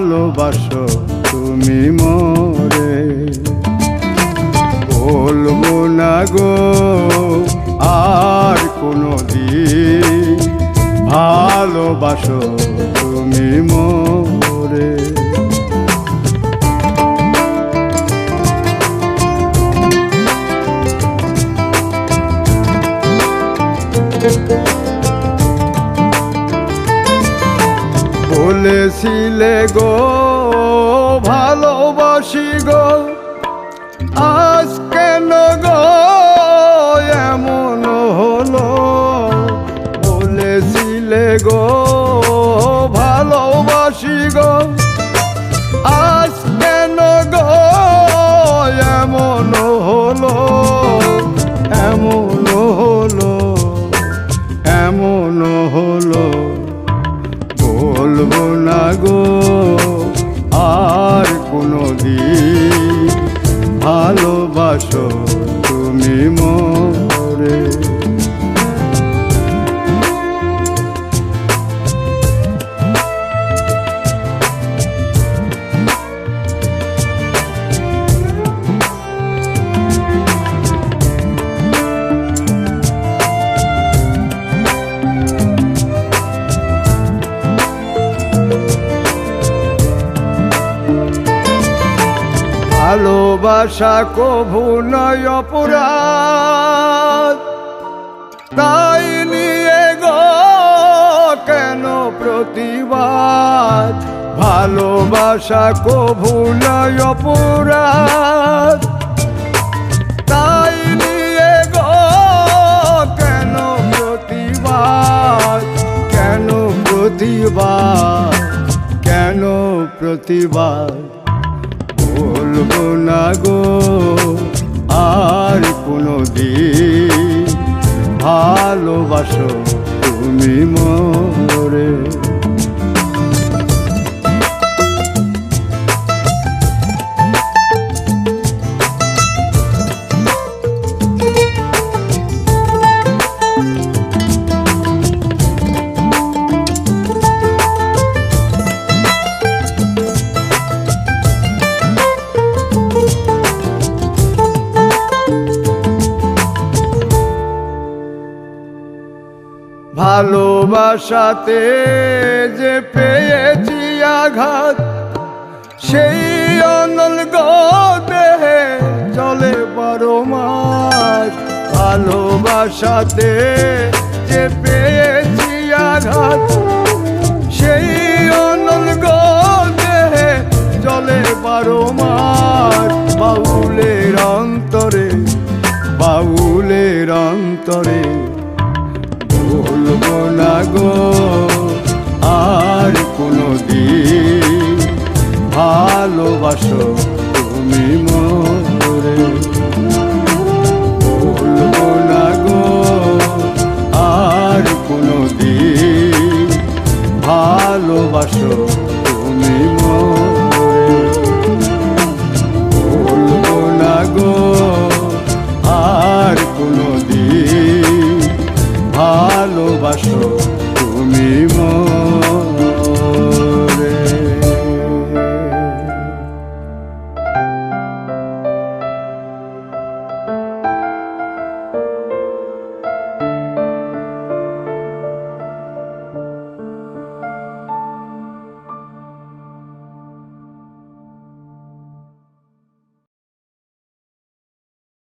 ভালোবাসো তুমি মোরে। বলবো না গো আর কোনোদিন, ভালোবাসো তুমি মোরে। বলেছিলে গো ভালোবাসি গো, আজ কেন গো এমন হলো? বলেছিলে গো ভালোবাসি গো, আজ কেন গো এমন হলো? এমন হলো, এমন হলো। বলবো না গো আর কোনোদিন, ভালোবাসো তুমি মোরে। ভালোবাসা কভু নয় অপরাধ, তাই নিয়ে গো কেন প্রতিবাদ? ভালোবাসা কভু নয় অপরাধ, তাই নিয়ে গো কেন প্রতিবাদ? কেন প্রতিবাদ? কেন প্রতিবাদ? বলবো না গো আর কোনোদিন, ভালোবাসো তুমি মোরে। ভালোবাসাতে যে পেয়েছি আঘাত, সেই অনল গো দেহে চলে 12 মাস। ভালোবাসাতে যে পেয়েছি আঘাত, সেই অনল গো দেহে চলে 12 মাস। বাউলের অন্তরে, বাউলের অন্তরে, বলবো না গো আর কোনোদিন, ভালোবাসো